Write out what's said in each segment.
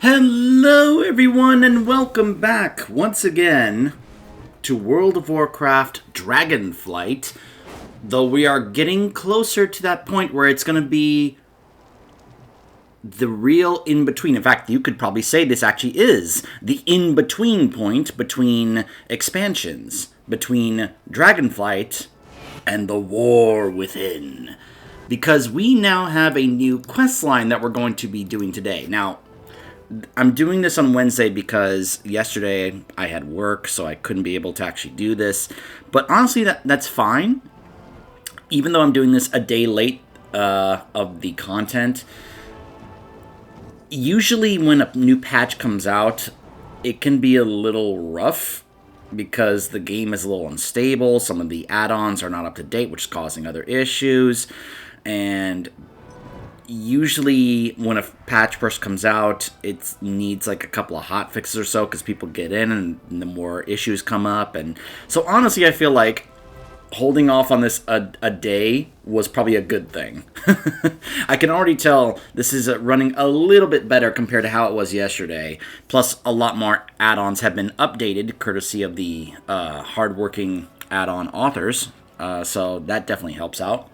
Hello everyone and welcome back once again to World of Warcraft Dragonflight, though we are getting closer to that point where it's going to be the real in-between. In fact, you could probably say this actually is the in-between point between expansions, between Dragonflight and the War Within. Because we now have a new questline that we're going to be doing today. Now, I'm doing this on Wednesday because yesterday I had work, so I couldn't be able to actually do this. But honestly, that's fine. Even though I'm doing this a day late of the content, usually when a new patch comes out, it can be a little rough because the game is a little unstable. Some of the add-ons are not up to date, which is causing other issues. And usually when a patch first comes out, it needs like a couple of hot fixes or so because people get in and the more issues come up. And so honestly, I feel like holding off on this a day was probably a good thing. I can already tell this is running a little bit better compared to how it was yesterday. Plus, a lot more add-ons have been updated courtesy of the hardworking add-on authors. So that definitely helps out.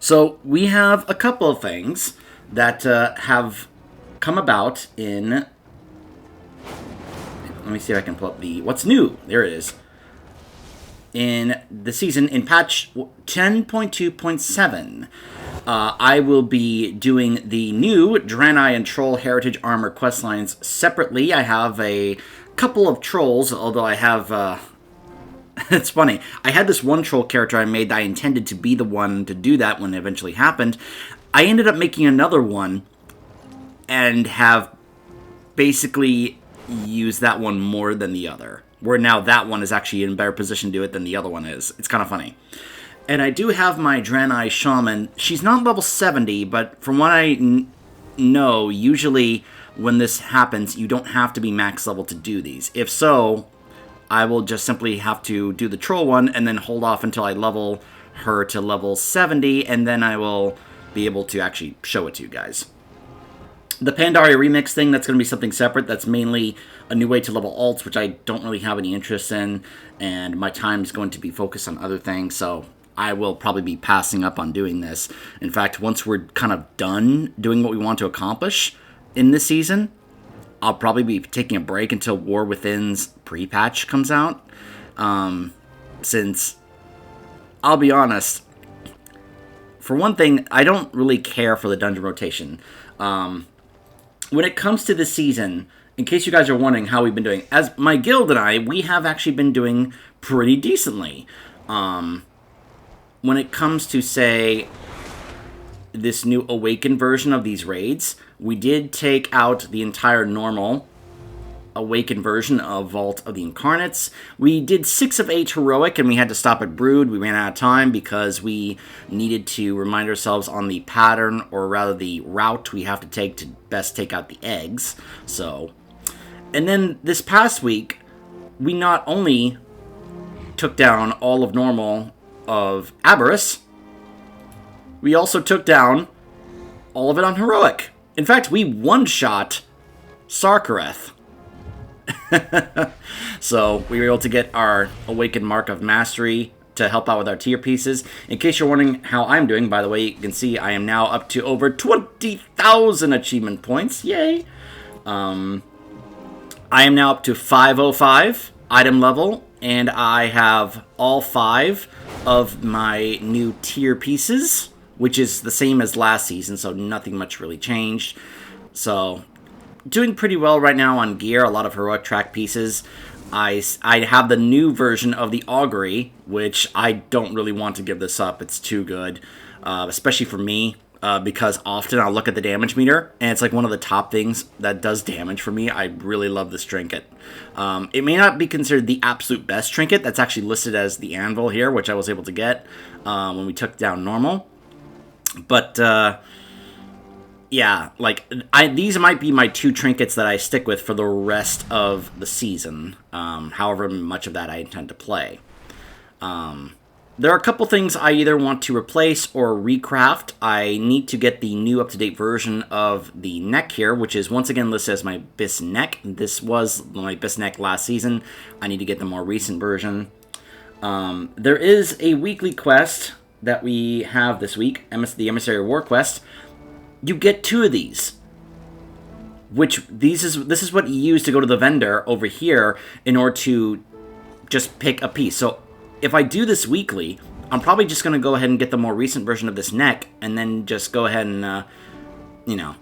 So we have a couple of things that have come about in... Let me see if I can pull up the... What's new? There it is. In the season, in patch 10.2.7, I will be doing the new Draenei and Troll Heritage Armor questlines separately. I have a couple of trolls, although I have... It's funny. I had this one troll character I made that I intended to be the one to do that when it eventually happened. I ended up making another one and have basically used that one more than the other. Where now that one is actually in a better position to do it than the other one is. It's kind of funny. And I do have my Draenei Shaman. She's not level 70, but from what I know, usually when this happens, you don't have to be max level to do these. If so, I will just simply have to do the troll one and then hold off until I level her to level 70, and then I will be able to actually show it to you guys. The Pandaria remix thing, that's going to be something separate. That's mainly a new way to level alts, which I don't really have any interest in, and my time is going to be focused on other things, so I will probably be passing up on doing this. In fact, once we're kind of done doing what we want to accomplish in this season, I'll probably be taking a break until War Within's pre-patch comes out. Since, I'll be honest, for one thing, I don't really care for the dungeon rotation. When it comes to this season, in case you guys are wondering how we've been doing, as my guild and I, we have actually been doing pretty decently. When it comes to, say, this new Awakened version of these raids, we did take out the entire normal Awakened version of Vault of the Incarnates. We did 6 of 8 Heroic, and we had to stop at Brood. We ran out of time because we needed to remind ourselves on the pattern, or rather the route we have to take to best take out the eggs. So, and then this past week, we not only took down all of normal of Aberrus, we also took down all of it on Heroic. In fact, we one-shot Sarkareth. So, we were able to get our Awakened Mark of Mastery to help out with our tier pieces. In case you're wondering how I'm doing, by the way, you can see I am now up to over 20,000 achievement points. Yay! I am now up to 505 item level, and I have all 5 of my new tier pieces, which is the same as last season, so nothing much really changed. So, doing pretty well right now on gear, a lot of heroic track pieces. I have the new version of the Augury, which I don't really want to give this up. It's too good, especially for me, because often I'll look at the damage meter, and it's like one of the top things that does damage for me. I really love this trinket. It may not be considered the absolute best trinket. That's actually listed as the Anvil here, which I was able to get when we took down normal. But, yeah, like, these might be my 2 trinkets that I stick with for the rest of the season, however much of that I intend to play. there are a couple things I either want to replace or recraft. I need to get the new up-to-date version of the neck here, which is once again listed as my Bis neck. This was my Bis neck last season. I need to get the more recent version. There is a weekly quest that we have this week, the Emissary War Quest. You get 2 of these. This is what you use to go to the vendor over here in order to just pick a piece. So if I do this weekly, I'm probably just going to go ahead and get the more recent version of this neck, and then just go ahead and, you know,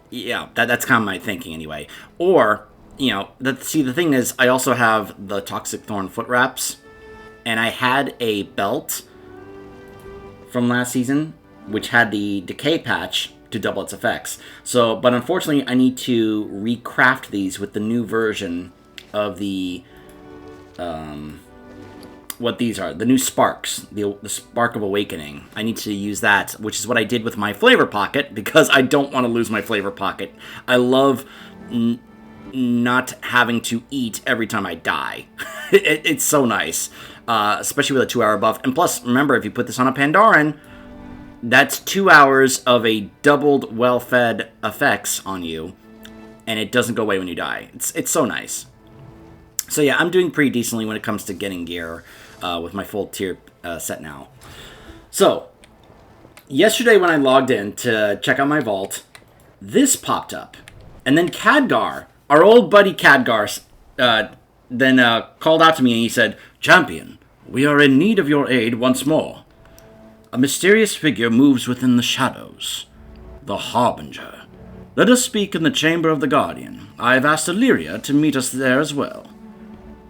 yeah, that's kind of my thinking anyway. Or, you know, see, the thing is, I also have the Toxic Thorn foot wraps, and I had a belt from last season, which had the decay patch to double its effects. So, but unfortunately, I need to recraft these with the new version of the, what these are, the new sparks, the Spark of Awakening. I need to use that, which is what I did with my flavor pocket, because I don't want to lose my flavor pocket. I love not having to eat every time I die. It's so nice, especially with a 2-hour buff. And plus, remember, if you put this on a Pandaren, that's 2 hours of a doubled, well-fed effects on you, and it doesn't go away when you die. It's so nice. So yeah, I'm doing pretty decently when it comes to getting gear with my full tier set now. So, yesterday when I logged in to check out my vault, this popped up. And then Khadgar, our old buddy Khadgar, then called out to me and he said, "Champion, we are in need of your aid once more. A mysterious figure moves within the shadows. The Harbinger. Let us speak in the Chamber of the Guardian. I have asked Illyria to meet us there as well."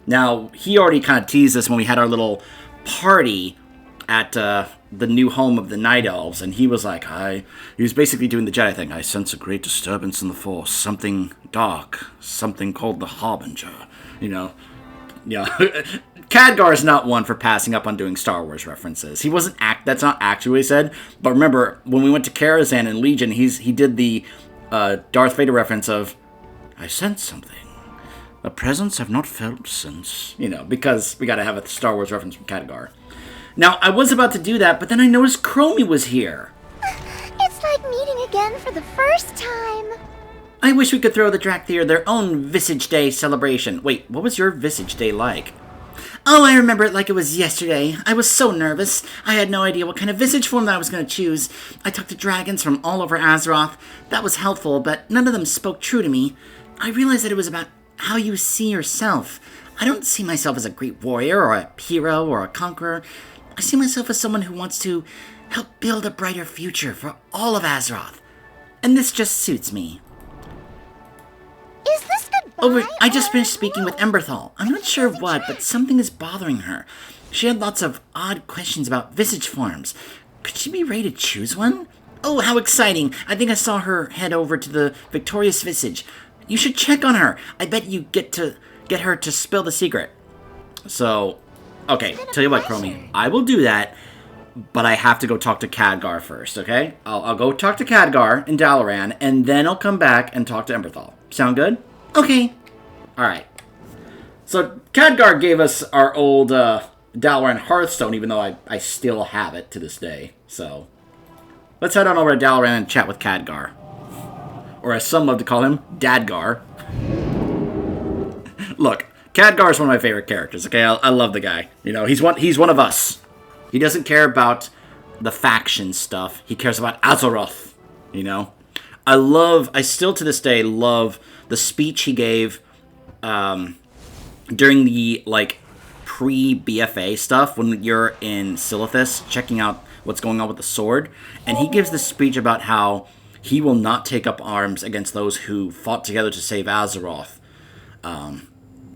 Now, he already kind of teased us when we had our little party at the new home of the Night Elves, and he was like, he was basically doing the Jedi thing. "I sense a great disturbance in the Force, something dark, something called the Harbinger." You know, yeah. Khadgar is not one for passing up on doing Star Wars references. He wasn't that's not actually what he said. But remember, when we went to Karazhan and Legion, he did the Darth Vader reference of, "I sense something. A presence I've not felt since," you know, because we got to have a Star Wars reference from Khadgar. Now, I was about to do that, but then I noticed Chromie was here. It's like meeting again for the first time. I wish we could throw the Drakthir their own Visage Day celebration. Wait, what was your Visage Day like? Oh, I remember it like it was yesterday. I was so nervous. I had no idea what kind of visage form that I was going to choose. I talked to dragons from all over Azeroth. That was helpful, but none of them spoke true to me. I realized that it was about how you see yourself. I don't see myself as a great warrior or a hero or a conqueror. I see myself as someone who wants to help build a brighter future for all of Azeroth. And this just suits me. Is this goodbye? I just finished speaking with Emberthal. I'm not sure what, but something is bothering her. She had lots of odd questions about visage forms. Could she be ready to choose one? Oh, how exciting. I think I saw her head over to the Victorious Visage. You should check on her. I bet you get her to spill the secret. So, okay, tell you what, Chromie. I will do that, but I have to go talk to Khadgar first, okay? I'll go talk to Khadgar in Dalaran, and then I'll come back and talk to Emberthal. Sound good? Okay. Alright. So, Khadgar gave us our old Dalaran Hearthstone, even though I still have it to this day. So, let's head on over to Dalaran and chat with Khadgar. Or as some love to call him, Dadgar. Look, Khadgar is one of my favorite characters, okay? I love the guy. You know, he's one of us. He doesn't care about the faction stuff. He cares about Azeroth, you know? I still to this day love the speech he gave during the, like, pre-BFA stuff when you're in Silithus checking out what's going on with the sword. And he gives this speech about how he will not take up arms against those who fought together to save Azeroth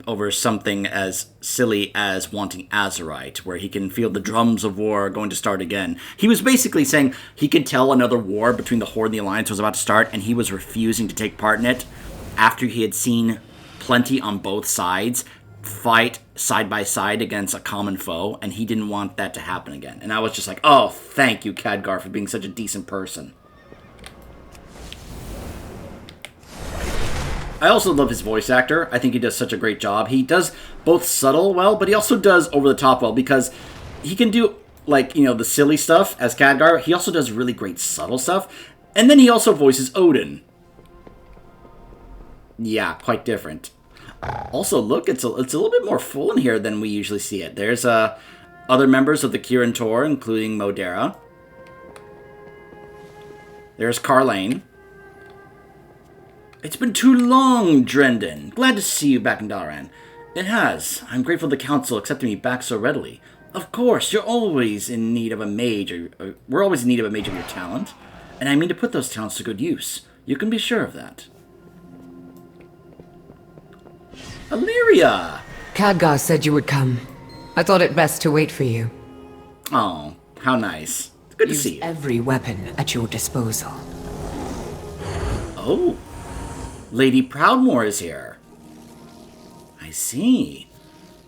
over something as silly as wanting Azerite, where he can feel the drums of war going to start again. He was basically saying he could tell another war between the Horde and the Alliance was about to start, and he was refusing to take part in it after he had seen plenty on both sides fight side by side against a common foe, and he didn't want that to happen again. And I was just like, oh, thank you, Khadgar, for being such a decent person. I also love his voice actor. I think he does such a great job. He does both subtle well, but he also does over the top well, because he can do, like, you know, the silly stuff as Khadgar. He also does really great subtle stuff. And then he also voices Odin. Yeah, quite different. Also, look, it's a little bit more full in here than we usually see it. There's other members of the Kirin Tor, including Modera. There's Carlane. It's been too long, Drendon. Glad to see you back in Dalaran. It has. I'm grateful the council accepted me back so readily. Of course, you're always in need of a mage, we're always in need of a mage of your talent, and I mean to put those talents to good use. You can be sure of that. Illyria! Khadgar said you would come. I thought it best to wait for you. Oh, how nice. It's good to see you. Every weapon at your disposal. Oh, Lady Proudmoore is here. I see.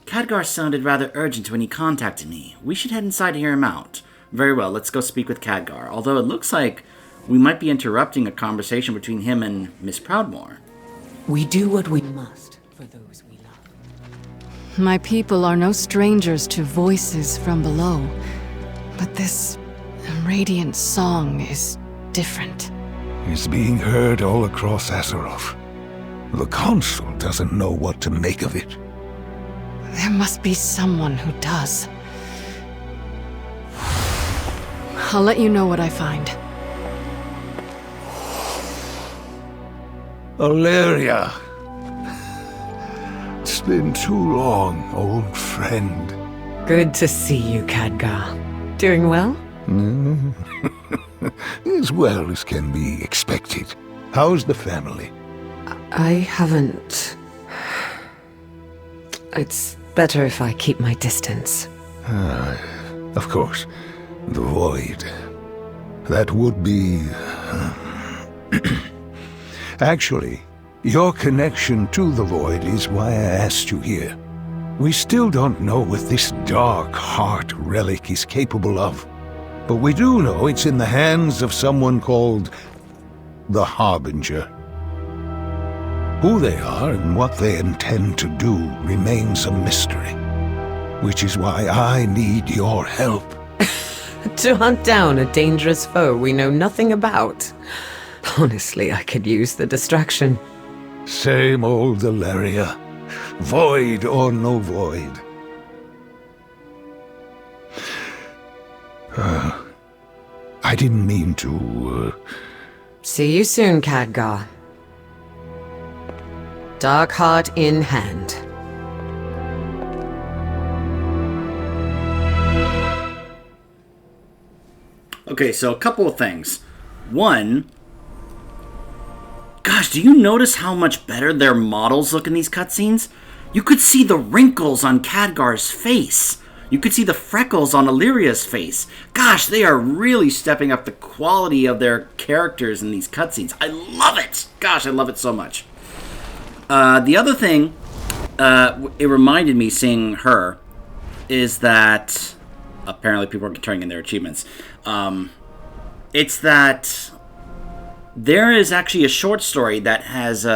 Khadgar sounded rather urgent when he contacted me. We should head inside to hear him out. Very well, let's go speak with Khadgar, although it looks like we might be interrupting a conversation between him and Miss Proudmoore. We do what we must for those we love. My people are no strangers to voices from below, but this radiant song is different. It's being heard all across Azeroth. The Council doesn't know what to make of it. There must be someone who does. I'll let you know what I find. Illyria. It's been too long, old friend. Good to see you, Khadgar. Doing well? As well as can be expected. How's the family? I haven't... It's better if I keep my distance. Of course. The Void. That would be... Actually, your connection to the Void is why I asked you here. We still don't know what this Dark Heart relic is capable of. But we do know it's in the hands of someone called the Harbinger. Who they are and what they intend to do remains a mystery. Which is why I need your help. To hunt down a dangerous foe we know nothing about. Honestly, I could use the distraction. Same old Illyria. Void or no void. I didn't mean to, See you soon, Khadgar. Dark Heart in hand. Okay, so a couple of things. One, gosh, do you notice how much better their models look in these cutscenes? You could see the wrinkles on Khadgar's face. You could see the freckles on Illyria's face. Gosh, they are really stepping up the quality of their characters in these cutscenes. I love it! Gosh, I love it so much. The other thing, it reminded me seeing her, is that apparently people are turning in their achievements. It's that there is actually a short story that has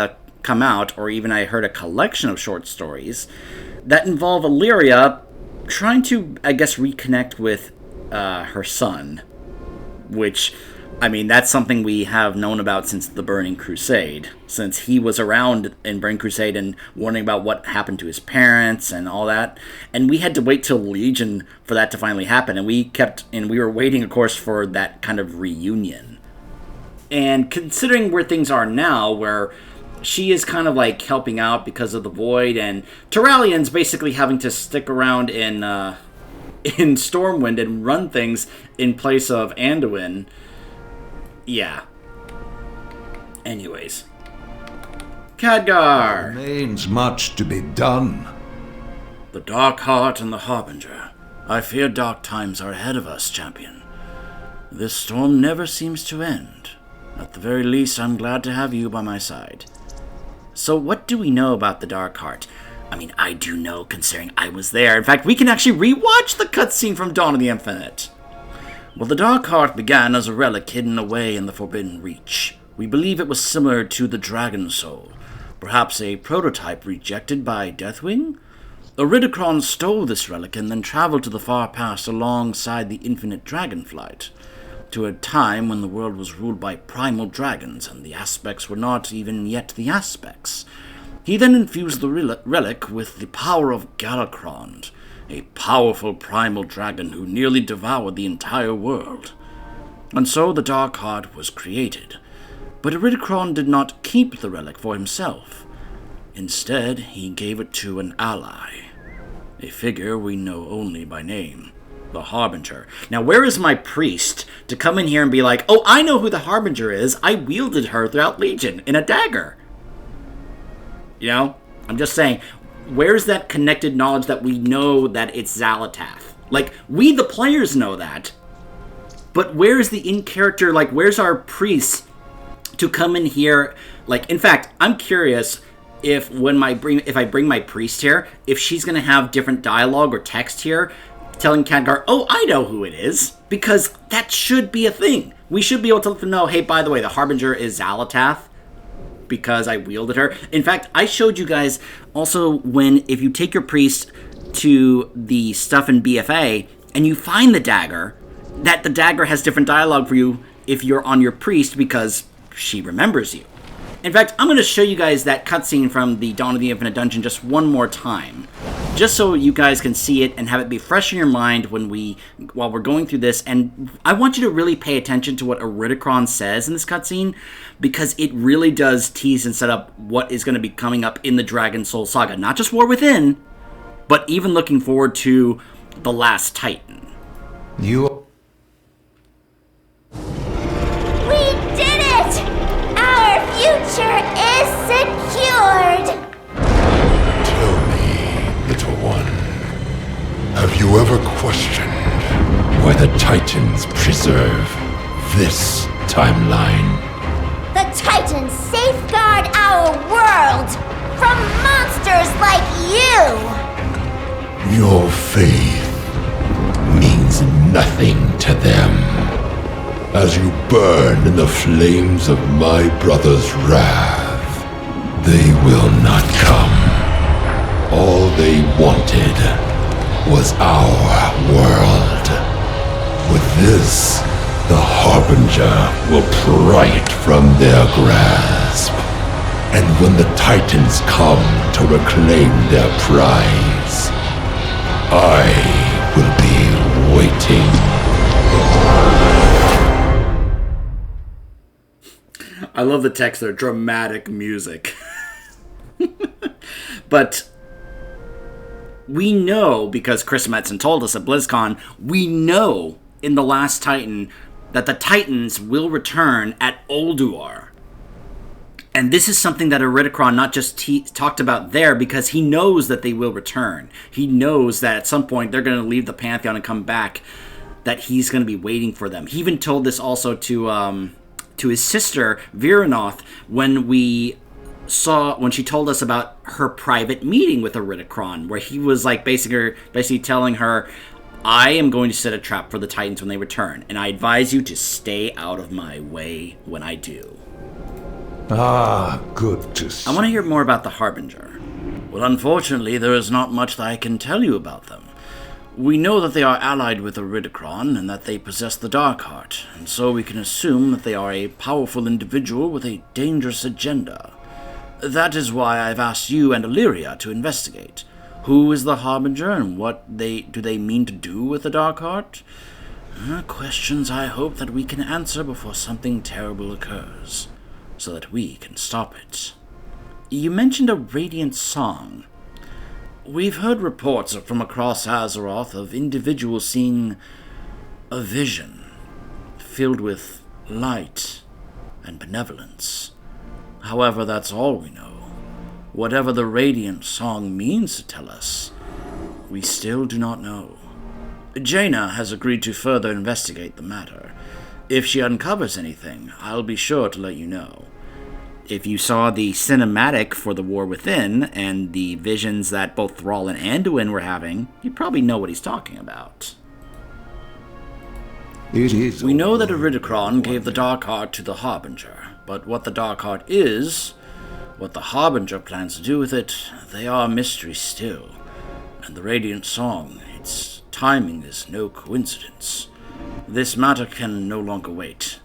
come out, or even I heard a collection of short stories, that involve Illyria trying to, I guess, reconnect with her son. Which, I mean, that's something we have known about since the Burning Crusade. Since he was around in Burning Crusade and wondering about what happened to his parents and all that. And we had to wait till Legion for that to finally happen. And we were waiting, of course, for that kind of reunion. And considering where things are now, where she is kind of like helping out because of the Void, and Turalian's basically having to stick around in Stormwind and run things in place of Anduin. Yeah. Anyways. Khadgar! remains much to be done. The Dark Heart and the Harbinger. I fear dark times are ahead of us, champion. This storm never seems to end. At the very least, I'm glad to have you by my side. So what do we know about the Dark Heart? I mean, I do know, considering I was there. In fact, we can actually rewatch the cutscene from Dawn of the Infinite. Well, the Dark Heart began as a relic hidden away in the Forbidden Reach. We believe it was similar to the Dragon Soul, Perhaps a prototype rejected by Deathwing? Iridicron stole this relic and then traveled to the far past alongside the infinite Dragonflight, to a time when the world was ruled by primal dragons and the aspects were not even yet the aspects. He then infused the relic with the power of Galakron, a powerful primal dragon who nearly devoured the entire world. And so the Dark Heart was created. But Iridicron did not keep the relic for himself. Instead, he gave it to an ally, a figure we know only by name, the Harbinger. Now, where is my priest to come in here and be like, oh, I know who the Harbinger is. I wielded her throughout Legion in a dagger. You know, I'm just saying, where's that connected knowledge that we know that it's Xalatath? Like, we the players know that, but where's the in-character, like, where's our priest to come in here? Like, in fact, I'm curious if if I bring my priest here, if she's going to have different dialogue or text here telling Khadgar, oh, I know who it is, because that should be a thing. We should be able to let them know, hey, by the way, the Harbinger is Xalatath, because I wielded her. In fact, I showed you guys also if you take your priest to the stuff in BFA and you find the dagger, that the dagger has different dialogue for you if you're on your priest because she remembers you. In fact, I'm going to show you guys that cutscene from the Dawn of the Infinite Dungeon just one more time, just so you guys can see it and have it be fresh in your mind while we're going through this. And I want you to really pay attention to what Iridicron says in this cutscene, because it really does tease and set up what is going to be coming up in the Dragon Soul Saga. Not just War Within, but even looking forward to The Last Titan. You... We did it! Our future is secured! Tell me, little one, have you ever questioned why the Titans preserve this timeline? The Titans safeguard our world from monsters like you! Your faith means nothing to them. As you burn in the flames of my brother's wrath, they will not come. All they wanted was our world. With this, the Harbinger will pry it from their grasp. And when the Titans come to reclaim their prize, I will be waiting. I love the text there, dramatic music. But we know, because Chris Metzen told us at BlizzCon, we know in The Last Titan that the Titans will return at Ulduar. And this is something that Iridicron not just talked about there, because he knows that they will return. He knows that at some point they're going to leave the Pantheon and come back, that he's going to be waiting for them. He even told this also to his sister, Viranoth, when she told us about her private meeting with Iridicron, where he was like basically telling her, I am going to set a trap for the Titans when they return, and I advise you to stay out of my way when I do. Ah, good to see. I want to hear more about the Harbinger. Well, unfortunately, there is not much that I can tell you about them. We know that they are allied with Iridicron and that they possess the Dark Heart, and so we can assume that they are a powerful individual with a dangerous agenda. That is why I've asked you and Illyria to investigate. Who is the Harbinger and what do they mean to do with the Dark Heart? Questions I hope that we can answer before something terrible occurs, so that we can stop it. You mentioned a radiant song. We've heard reports from across Azeroth of individuals seeing a vision filled with light and benevolence. However, that's all we know. Whatever the radiant song means to tell us, we still do not know. Jaina has agreed to further investigate the matter. If she uncovers anything, I'll be sure to let you know. If you saw the cinematic for the War Within and the visions that both Thrall and Anduin were having, you probably know what he's talking about. We know that Iridicron gave the Dark Heart to the Harbinger, but what the Dark Heart is, What the Harbinger plans to do with it, they are a mystery still. And the Radiant Song, its timing is no coincidence. This matter can no longer wait.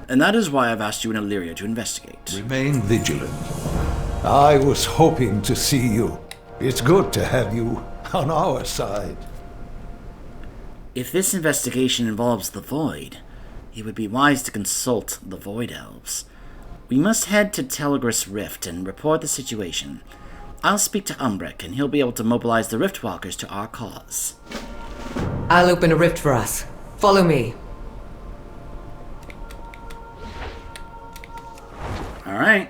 And that is why I've asked you and Illyria to investigate. Remain vigilant. I was hoping to see you. It's good to have you on our side. If this investigation involves the Void, it would be wise to consult the Void Elves. We must head to Telegrus Rift and report the situation. I'll speak to Umbric, and he'll be able to mobilize the Riftwalkers to our cause. I'll open a rift for us. Follow me. Alright.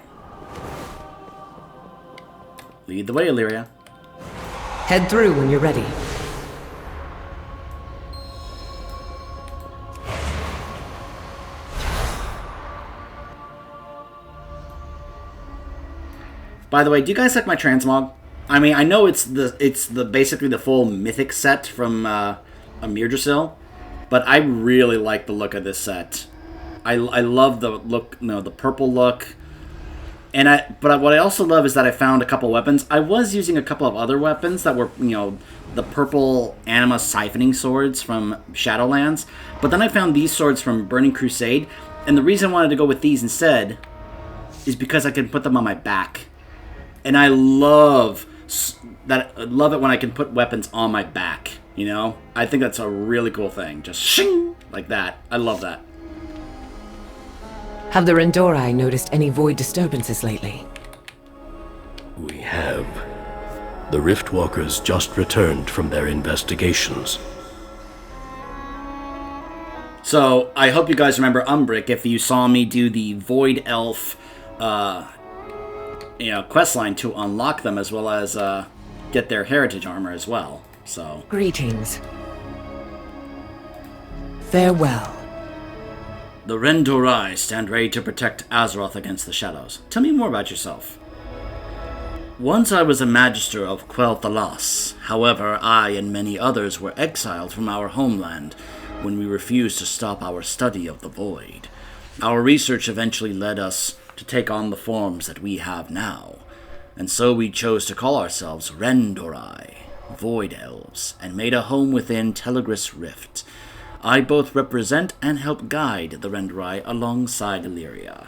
Lead the way, Illyria. Head through when you're ready. By the way, do you guys like my transmog? I mean, I know it's the basically the full mythic set from Mirdrasil, but I really like the look of this set. I love the look, the purple look. But what I also love is that I found a couple weapons. I was using a couple of other weapons that were, the purple anima siphoning swords from Shadowlands. But then I found these swords from Burning Crusade, and the reason I wanted to go with these instead is because I can put them on my back. And I love that. I love it when I can put weapons on my back. I think that's a really cool thing. Just shing like that. I love that. Have the Rendorai noticed any void disturbances lately? We have. The Riftwalkers just returned from their investigations. So, I hope you guys remember Umbric if you saw me do the Void Elf, questline to unlock them, as well as, get their heritage armor as well, so... Greetings. Farewell. The Rendorai stand ready to protect Azeroth against the shadows. Tell me more about yourself. Once I was a Magister of Quel'Thalas. However, I and many others were exiled from our homeland when we refused to stop our study of the Void. Our research eventually led us to take on the forms that we have now, and so we chose to call ourselves Rendorai, Void Elves, and made a home within Telegrus Rift. I both represent and help guide the Rendorai alongside Illyria.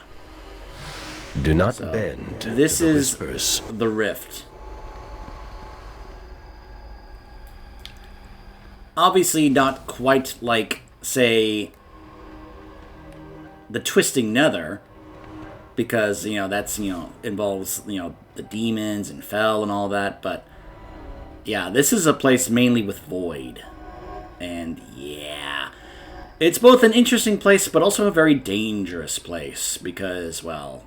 Do not bend. This to the is whispers. the Rift. Obviously not quite like, say, the Twisting Nether, because, that's, involves, the demons and Fel and all that, but, yeah, this is a place mainly with Void. And, yeah, it's both an interesting place, but also a very dangerous place, because, well,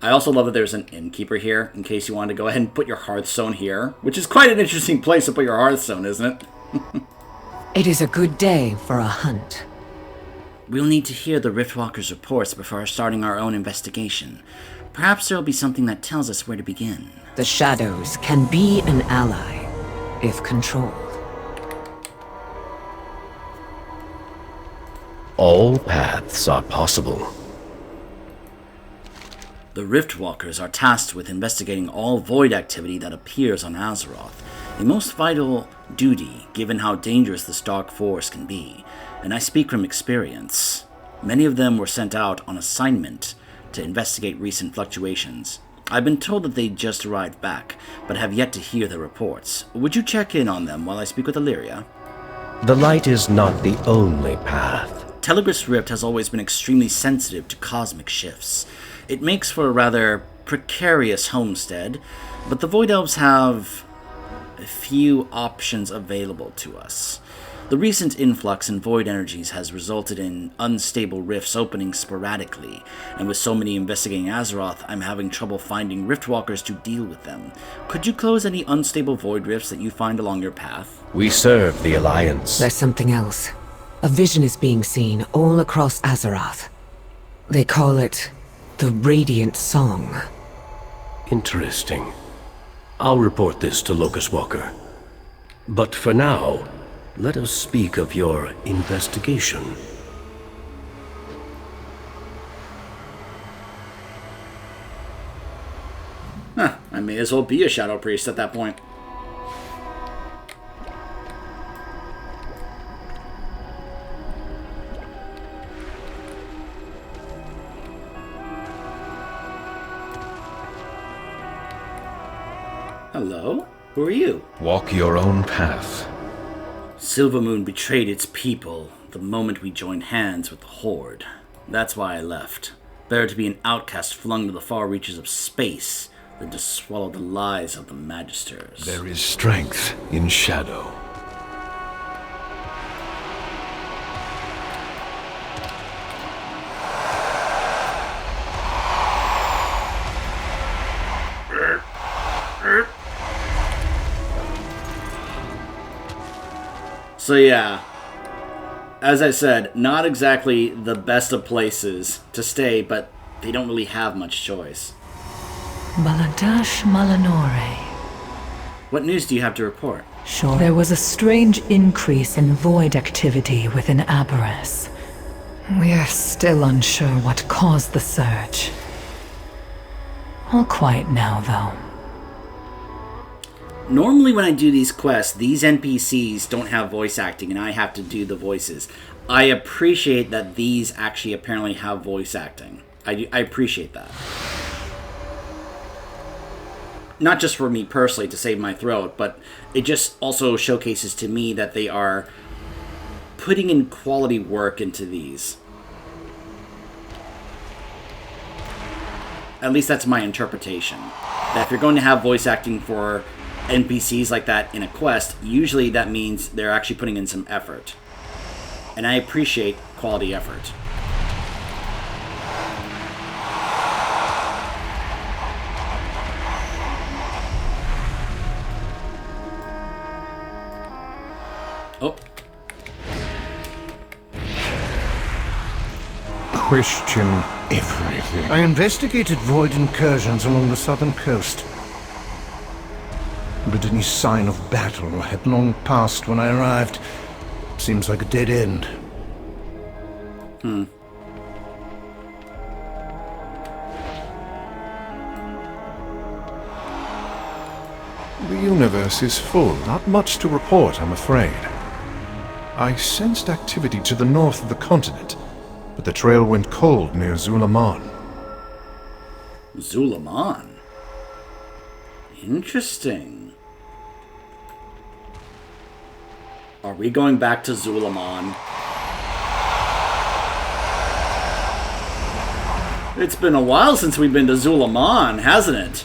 I also love that there's an innkeeper here, in case you want to go ahead and put your Hearthstone here, which is quite an interesting place to put your Hearthstone, isn't it? It is a good day for a hunt. We'll need to hear the Riftwalkers' reports before starting our own investigation. Perhaps there'll be something that tells us where to begin. The shadows can be an ally, if controlled. All paths are possible. The Riftwalkers are tasked with investigating all Void activity that appears on Azeroth, a most vital duty given how dangerous this dark force can be, and I speak from experience. Many of them were sent out on assignment to investigate recent fluctuations. I've been told that they just arrived back, but have yet to hear their reports. Would you check in on them while I speak with Illyria? The light is not the only path. Telegrus Rift has always been extremely sensitive to cosmic shifts. It makes for a rather precarious homestead, but the Void Elves have a few options available to us. The recent influx in Void energies has resulted in unstable rifts opening sporadically, and with so many investigating Azeroth, I'm having trouble finding Riftwalkers to deal with them. Could you close any unstable Void rifts that you find along your path? We serve the Alliance. There's something else. A vision is being seen all across Azeroth. They call it the Radiant Song. Interesting. I'll report this to Locust Walker. But for now, let us speak of your investigation. I may as well be a Shadow Priest at that point. Hello? Who are you? Walk your own path. Silvermoon betrayed its people the moment we joined hands with the Horde. That's why I left. Better to be an outcast flung to the far reaches of space than to swallow the lies of the Magisters. There is strength in shadow. So yeah, as I said, not exactly the best of places to stay, but they don't really have much choice. Baladash Malanore. What news do you have to report? Sure. There was a strange increase in void activity within Aberrus. We're still unsure what caused the surge. All quiet now, though. Normally when I do these quests, these NPCs don't have voice acting and I have to do the voices. I appreciate that these actually apparently have voice acting. I appreciate that. Not just for me personally to save my throat, but it just also showcases to me that they are putting in quality work into these. At least that's my interpretation. That if you're going to have voice acting for NPCs like that in a quest, usually that means they're actually putting in some effort. And I appreciate quality effort. Oh. Question everything. I investigated void incursions along the southern coast. But any sign of battle had long passed when I arrived. Seems like a dead end. The universe is full. Not much to report, I'm afraid. I sensed activity to the north of the continent, but the trail went cold near Zulaman. Zulaman? Interesting. Are we going back to Zulaman? It's been a while since we've been to Zulaman, hasn't it?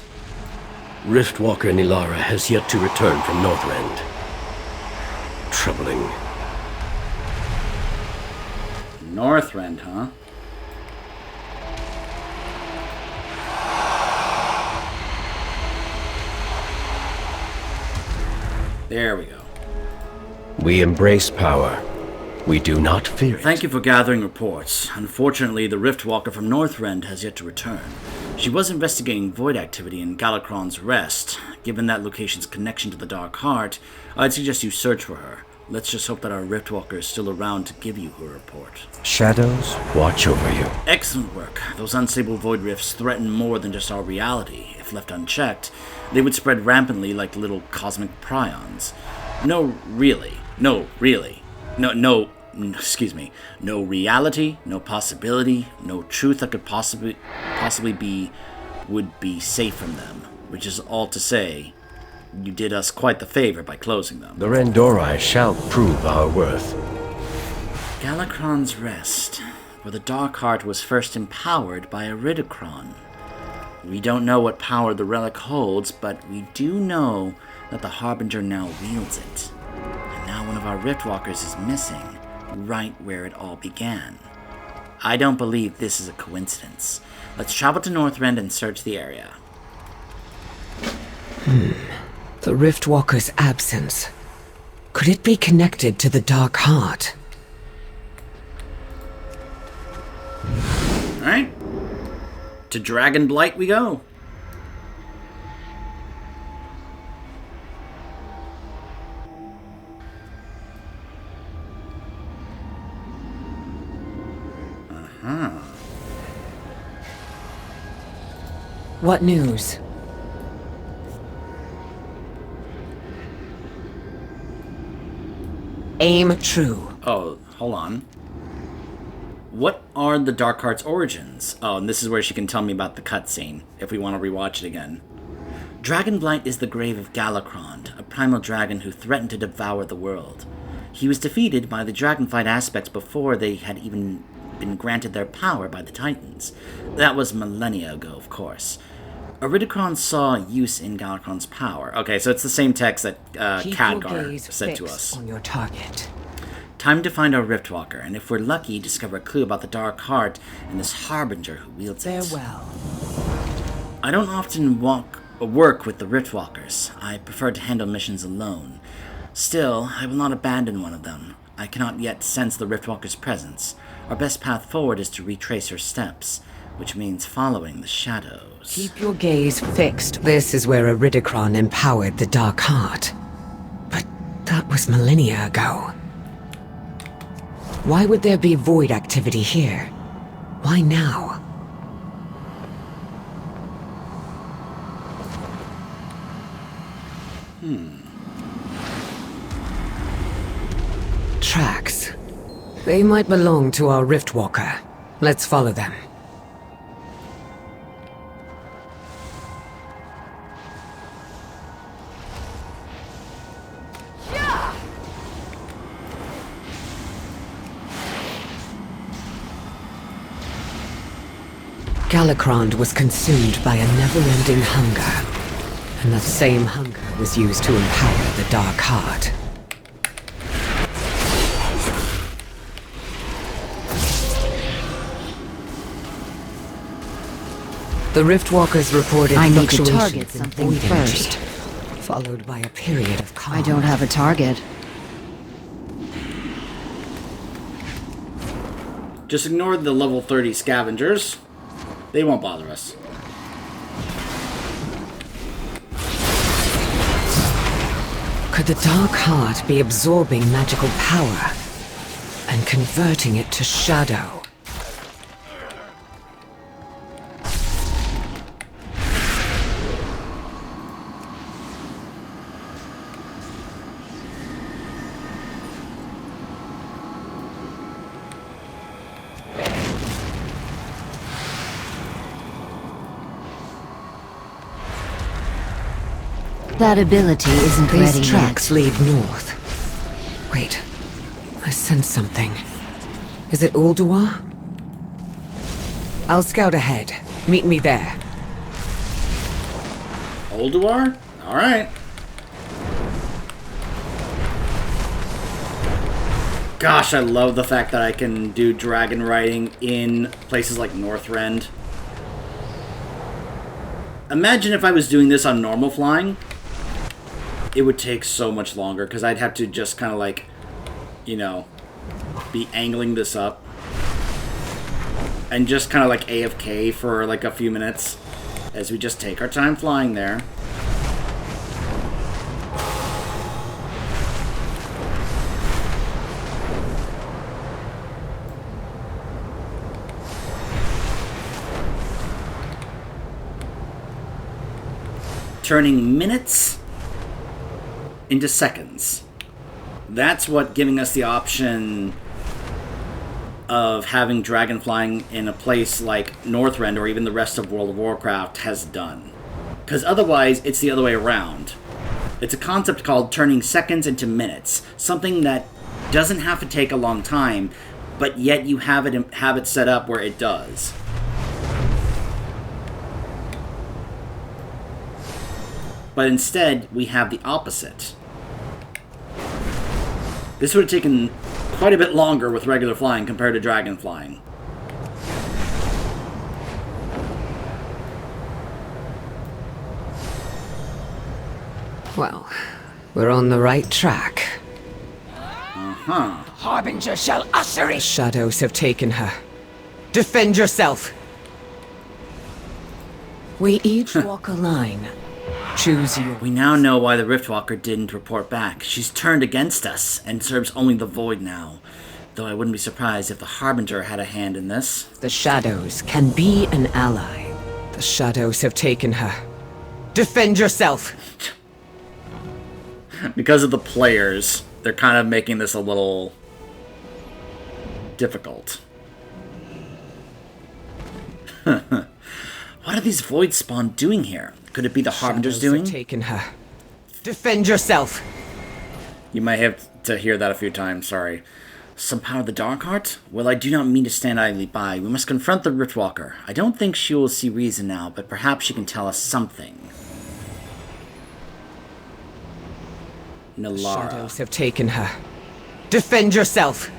Riftwalker Nilara has yet to return from Northrend. Troubling. Northrend, huh? There we go. We embrace power. We do not fear it. Thank you for gathering reports. Unfortunately, the Riftwalker from Northrend has yet to return. She was investigating void activity in Galakron's Rest. Given that location's connection to the Dark Heart, I'd suggest you search for her. Let's just hope that our Riftwalker is still around to give you her report. Shadows watch over you. Excellent work. Those unstable void rifts threaten more than just our reality. If left unchecked, they would spread rampantly like little cosmic prions. No reality, no possibility, no truth that could possibly would be safe from them. Which is all to say, you did us quite the favor by closing them. The Rendori shall prove our worth. Galakron's Rest, where the Dark Heart was first empowered by Iridikron. We don't know what power the relic holds, but we do know that the Harbinger now wields it. And now one of our Riftwalkers is missing, right where it all began. I don't believe this is a coincidence. Let's travel to Northrend and search the area. The Riftwalker's absence. Could it be connected to the Dark Heart? Alright. To Dragonblight we go. What news? Aim true. Oh, hold on. What are the Dark Heart's origins? Oh, and this is where she can tell me about the cutscene, if we want to rewatch it again. Dragonblight is the grave of Galakrond, a primal dragon who threatened to devour the world. He was defeated by the Dragonflight aspects before they had even been granted their power by the Titans. That was millennia ago, of course. Iridikron saw use in Galakrond's power. Okay, so it's the same text that Khadgar said to us. On your target. Time to find our Riftwalker, and if we're lucky, discover a clue about the Dark Heart and this Harbinger who wields it. Farewell. I don't often work with the Riftwalkers. I prefer to handle missions alone. Still, I will not abandon one of them. I cannot yet sense the Riftwalker's presence. Our best path forward is to retrace her steps, which means following the shadows. Keep your gaze fixed. This is where Iridikron empowered the Dark Heart. But that was millennia ago. Why would there be void activity here? Why now? Tracks. They might belong to our Riftwalker. Let's follow them. Galakrond was consumed by a never-ending hunger, and that same hunger was used to empower the Dark Heart. The Riftwalkers reported I need to fluctuations target in something void energy, first. followed by a period of calm. I don't have a target. Just ignore the level 30 scavengers. They won't bother us. Could the Dark Heart be absorbing magical power and converting it to shadow? That ability isn't ready These tracks yet. lead north. Wait, I sense something. Is it Ulduar? I'll scout ahead. Meet me there. Ulduar? Alright. Gosh, I love the fact that I can do dragon riding in places like Northrend. Imagine if I was doing this on normal flying. It would take so much longer, because I'd have to just kind of like, you know, be angling this up. And just kind of like AFK for like a few minutes, as we just take our time flying there. Turning minutes into seconds. That's what giving us the option of having dragon flying in a place like Northrend or even the rest of World of Warcraft has done. Because otherwise, it's the other way around. It's a concept called turning seconds into minutes. Something that doesn't have to take a long time, but yet you have it set up where it does. But instead, we have the opposite. This would have taken quite a bit longer with regular flying compared to dragon flying. Well, we're on the right track. Uh-huh. Harbinger shall usher it! The shadows have taken her. Defend yourself! We each walk a line. Choose your... We now know why the Riftwalker didn't report back. She's turned against us and serves only the Void now. Though I wouldn't be surprised if the Harbinger had a hand in this. The shadows can be an ally. The shadows have taken her. Defend yourself! Because of the players. they're kind of making this a little difficult. What are these void spawn doing here? Could it be the Harbinger's doing? Taken her. Defend yourself. You might have to hear that a few times, sorry. Some power of the Darkheart? Well, I do not mean to stand idly by. We must confront the Riftwalker. I don't think she will see reason now, but perhaps she can tell us something. Nalara. Shadows have taken her. Defend yourself.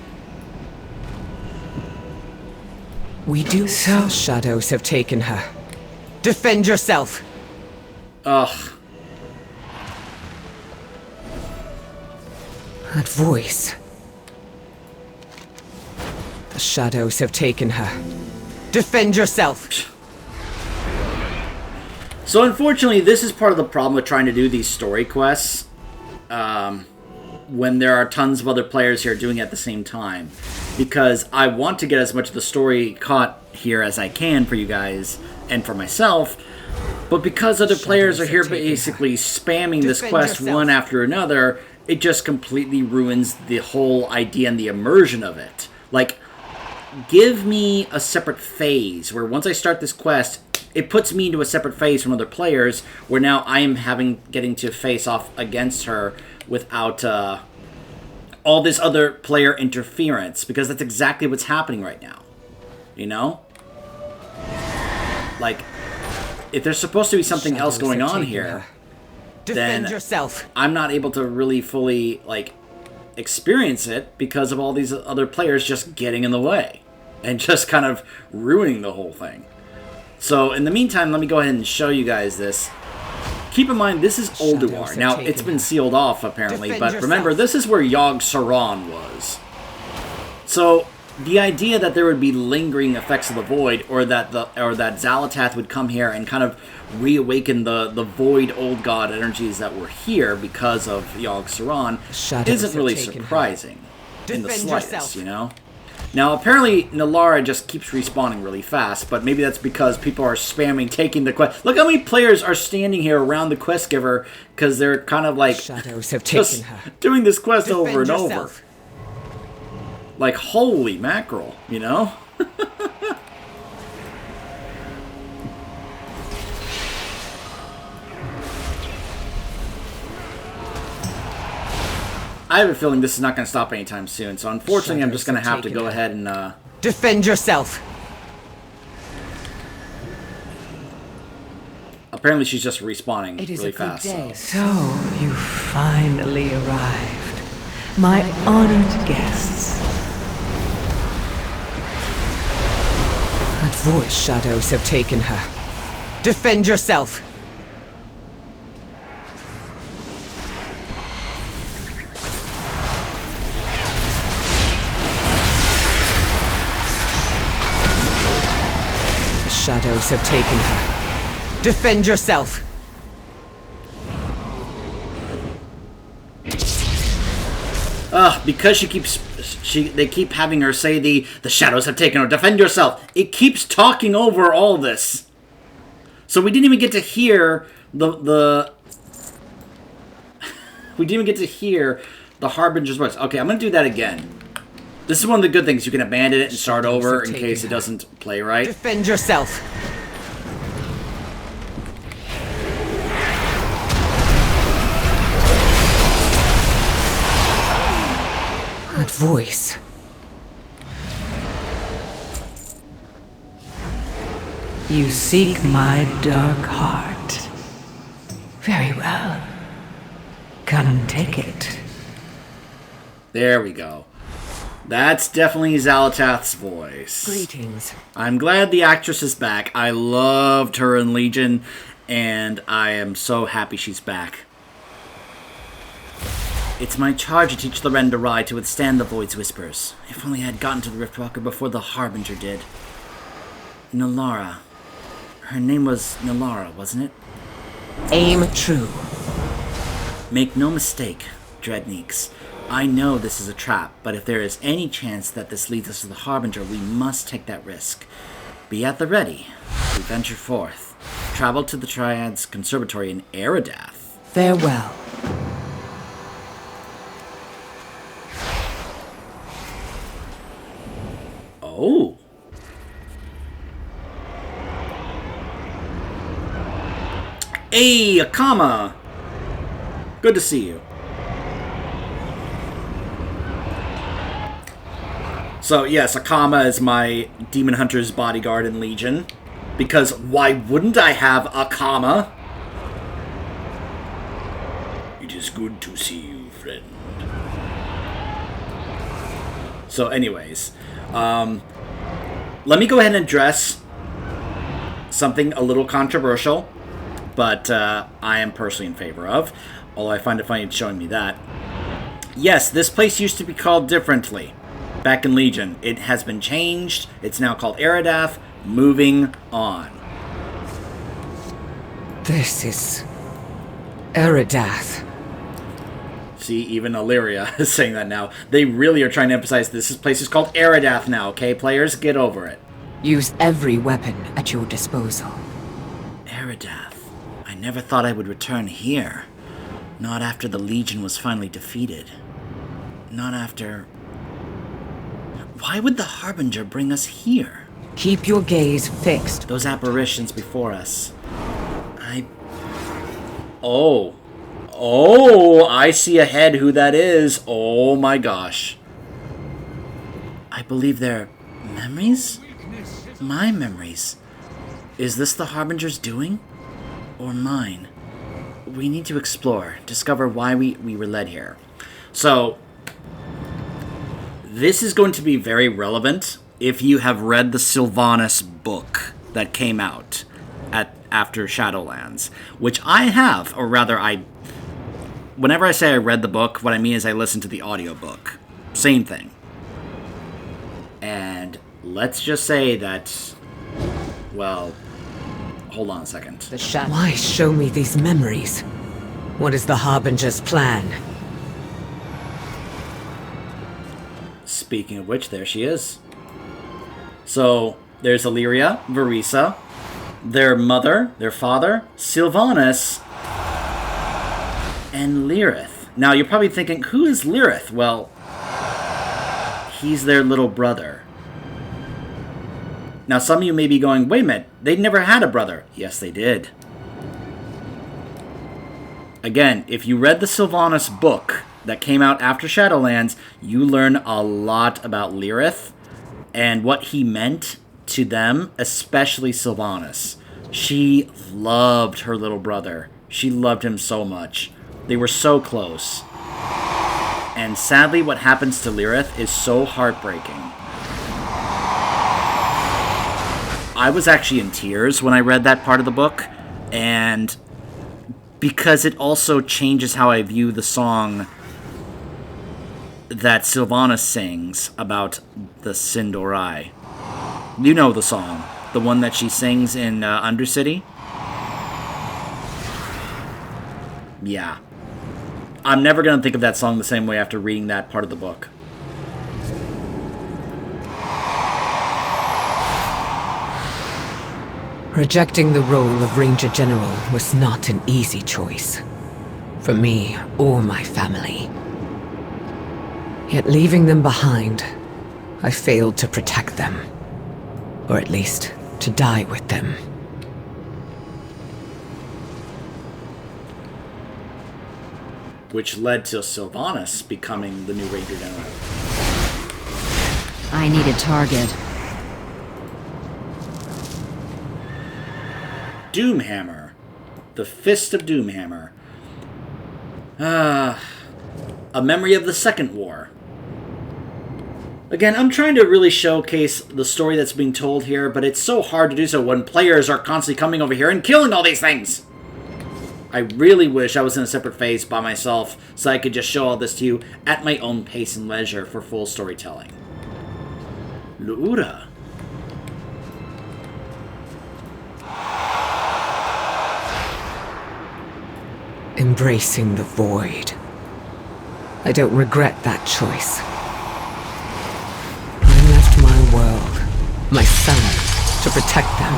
We do so. Shadows have taken her. Defend yourself. Ugh. That voice. The shadows have taken her. Defend yourself. So unfortunately, this is part of the problem with trying to do these story quests. When there are tons of other players here doing it at the same time. Because I want to get as much of the story caught here as I can for you guys and for myself. But because other players are here basically spamming this quest one after another, it just completely ruins the whole idea and the immersion of it. Like, give me a separate phase where once I start this quest, it puts me into a separate phase from other players where now I am getting to face off against her without all this other player interference, because that's exactly what's happening right now. You know? Like, if there's supposed to be something else going on here, then I'm not able to really fully, like, experience it because of all these other players just getting in the way and just kind of ruining the whole thing. So, in the meantime, let me go ahead and show you guys this. Keep in mind, this is Ulduar. Now, it's been sealed off, apparently, but remember, this is where Yogg-Saron was. So, the idea that there would be lingering effects of the Void, or that Xal'atath would come here and kind of reawaken the Void Old God energies that were here because of Yogg-Saron, isn't really surprising in the slightest, you know? Now, apparently, Nalara just keeps respawning really fast, but maybe that's because people are spamming taking the quest. Look how many players are standing here around the quest giver, because they're kind of like just doing this quest over and over. Like, holy mackerel, you know? I have a feeling this is not going to stop anytime soon, so unfortunately I'm just going to have to go ahead and... Defend yourself! Apparently she's just respawning really fast. So you finally arrived, my honored guests. That voice. Shadows have taken her. Defend yourself! Shadows have taken her. Defend yourself! Because they keep having her say the shadows have taken her. Defend yourself. It keeps talking over all this. So we didn't even get to hear the we didn't even get to hear the Harbinger's voice. Okay, I'm gonna do that again. This is one of the good things. You can abandon it and start over in case it doesn't play right. Defend yourself! That voice. You seek my dark heart. Very well. Come take it. There we go. That's definitely Xal'atath's voice. Greetings. I'm glad the actress is back. I loved her in Legion, and I am so happy she's back. It's my charge to teach Loren to ride to withstand the Void's whispers. If only I had gotten to the Riftwalker before the Harbinger did. Nalara. Her name was Nalara, wasn't it? Aim true. Make no mistake, Dreadneeks. I know this is a trap, but if there is any chance that this leads us to the Harbinger, we must take that risk. Be at the ready. We venture forth. Travel to the Triad's conservatory in Eridath. Farewell. Hey, Akama! Good to see you. So, yes, Akama is my Demon Hunter's bodyguard in Legion. Because why wouldn't I have Akama? It is good to see you, friend. So, anyways, let me go ahead and address something a little controversial, but I am personally in favor of, although I find it funny it's showing me that. Yes, this place used to be called differently back in Legion. It has been changed. It's now called Eridath. Moving on. This is Eridath. See, even Illyria is saying that now. They really are trying to emphasize this place is called Eridath now, okay, players? Get over it. Use every weapon at your disposal. Eridath. I never thought I would return here. Not after the Legion was finally defeated. Not after... Why would the Harbinger bring us here? Keep your gaze fixed. Those apparitions before us. Oh, I see ahead who that is. Oh my gosh. I believe they're memories? My memories. Is this the Harbinger's doing? Or mine? We need to explore, discover why we were led here. So, this is going to be very relevant if you have read the Sylvanas book that came out after Shadowlands, which I have, or rather whenever I say I read the book, what I mean is I listened to the audiobook. Same thing. And let's just say that, well, hold on a second. Why show me these memories? What is the Harbinger's plan? Speaking of which, there she is. So, there's Illyria, Verisa, their mother, their father, Sylvanas, and Lyrith. Now, you're probably thinking, who is Lyrith? Well, he's their little brother. Now, some of you may be going, wait a minute, they never had a brother. Yes, they did. Again, if you read the Sylvanas book that came out after Shadowlands, you learn a lot about Lyrith and what he meant to them, especially Sylvanas. She loved her little brother. She loved him so much. They were so close. And sadly, what happens to Lyrith is so heartbreaking. I was actually in tears when I read that part of the book, and because it also changes how I view the song that Sylvanas sings about the Sindorai. You know the song, the one that she sings in Undercity? Yeah. I'm never going to think of that song the same way after reading that part of the book. Rejecting the role of Ranger General was not an easy choice. For me or my family. Yet leaving them behind, I failed to protect them. Or at least, to die with them. Which led to Sylvanas becoming the new Ranger General. I need a target. Doomhammer. The Fist of Doomhammer. A memory of the Second War. Again, I'm trying to really showcase the story that's being told here, but it's so hard to do so when players are constantly coming over here and killing all these things! I really wish I was in a separate phase by myself so I could just show all this to you at my own pace and leisure for full storytelling. Luura. Embracing the void. I don't regret that choice. I left my world, my son, to protect them.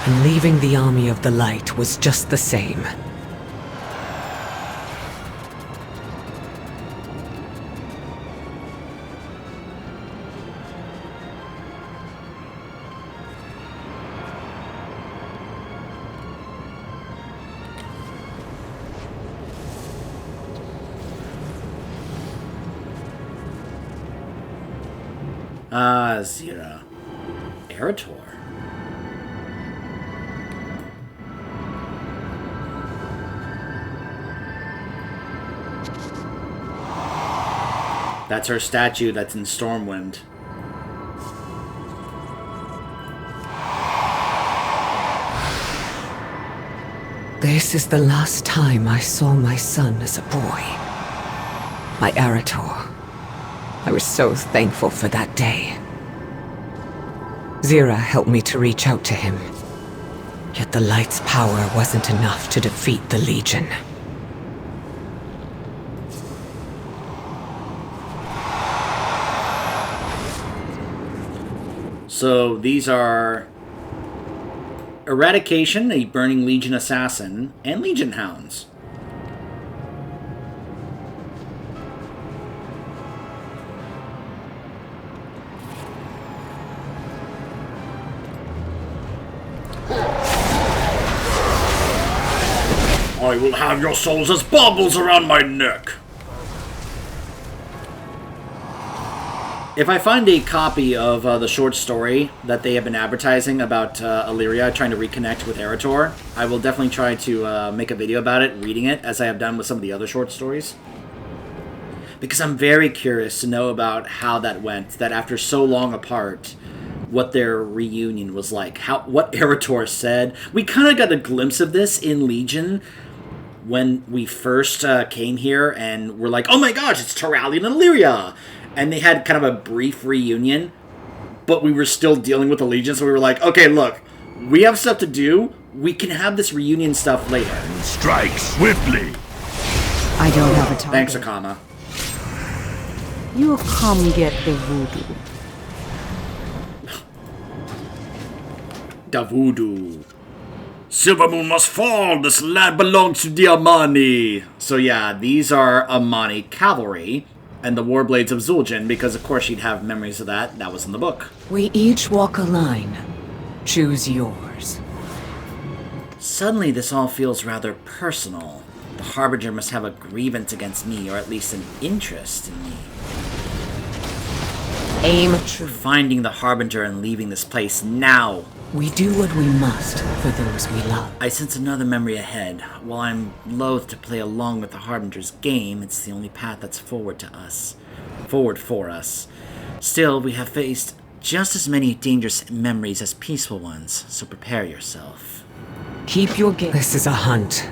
And leaving the army of the light was just the same. Zira. Erator. That's her statue that's in Stormwind. This is the last time I saw my son as a boy. My Arator. I was so thankful for that day. Zira helped me to reach out to him. Yet the light's power wasn't enough to defeat the Legion. So these are Eradication, a Burning Legion assassin, and Legion Hounds. I will have your souls as baubles around my neck. If I find a copy of the short story that they have been advertising about Illyria trying to reconnect with Erator, I will definitely try to make a video about it, reading it, as I have done with some of the other short stories. Because I'm very curious to know about how that went, that after so long apart, what their reunion was like, what Erator said. We kind of got a glimpse of this in Legion when we first came here, and we're like, oh my gosh, it's Turalyon and Illyria! And they had kind of a brief reunion, but we were still dealing with the Legion, so we were like, okay, look, we have stuff to do. We can have this reunion stuff later. Strike swiftly! I don't have a target. Thanks, Akama. You come get the voodoo. Da voodoo. Silvermoon must fall! This land belongs to the Amani! So yeah, these are Amani cavalry, and the Warblades of Zul'jin, because of course you'd have memories of that. That was in the book. We each walk a line. Choose yours. Suddenly this all feels rather personal. The Harbinger must have a grievance against me, or at least an interest in me. Aim We're true. finding the Harbinger and leaving this place now. We do what we must for those we love. I sense another memory ahead. While I'm loath to play along with the Harbinger's game, it's the only path that's forward for us. Still, we have faced just as many dangerous memories as peaceful ones, so prepare yourself. Keep your gaze. This is a hunt,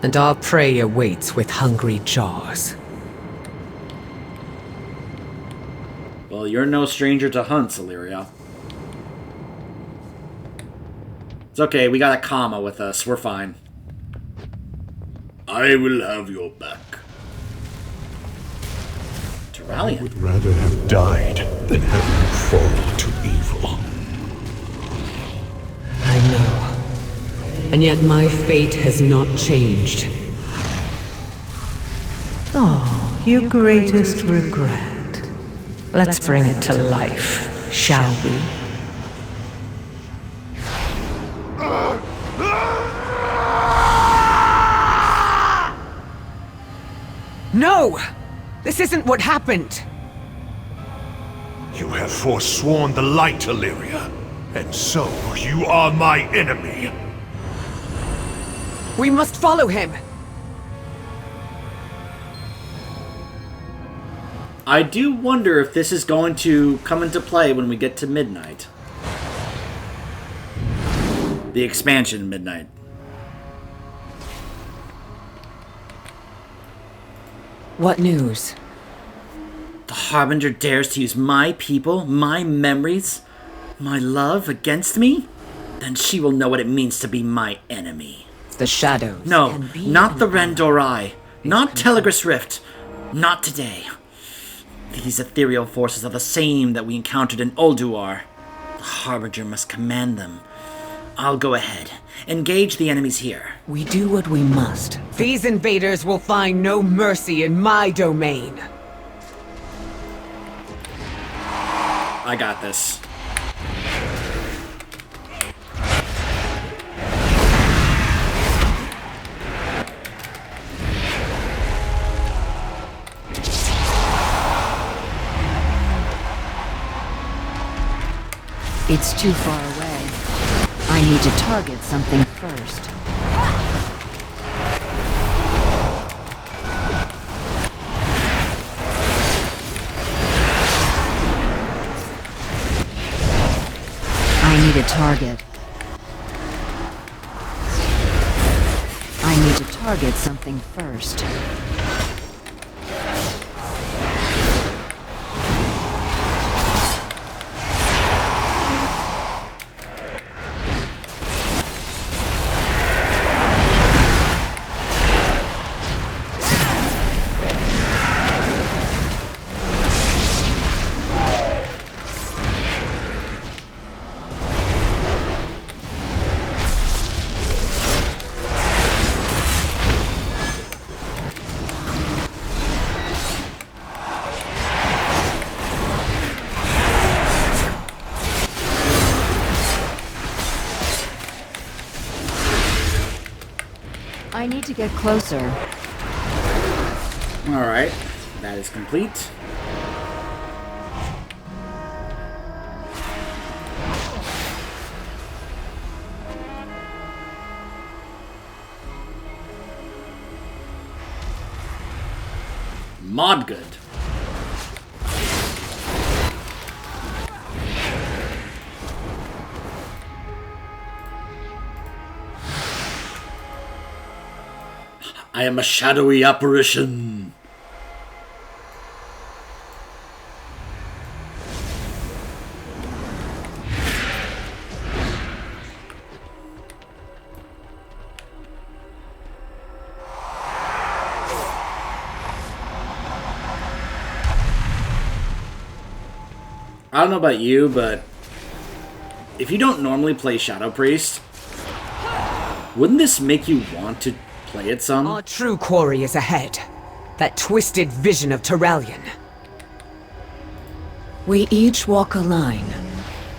and our prey awaits with hungry jaws. Well, you're no stranger to hunts, Illyria. It's okay, we got a comma with us. We're fine. I will have your back. Turalyon. I would rather have died than have you fall to evil. I know. And yet my fate has not changed. Oh, your greatest regret. Let's bring it to life, shall we? No! This isn't what happened! You have forsworn the light, Illyria, and so you are my enemy. We must follow him! I do wonder if this is going to come into play when we get to Midnight. The expansion Midnight. What news? The Harbinger dares to use my people, my memories, my love against me? Then she will know what it means to be my enemy. The shadows. No, not the Rendorai. Not Telegrass Rift. Not today. These ethereal forces are the same that we encountered in Ulduar. The Harbinger must command them. I'll go ahead. Engage the enemies here. We do what we must. These invaders will find no mercy in my domain. I got this. It's too far away. I need to target something first. I need a target. I need to target something first. I need to get closer. Alright, that is complete. Mod good. I am a shadowy apparition. I don't know about you, but if you don't normally play Shadow Priest, wouldn't this make you want to play it some? Our true quarry is ahead. That twisted vision of Terralion. We each walk a line.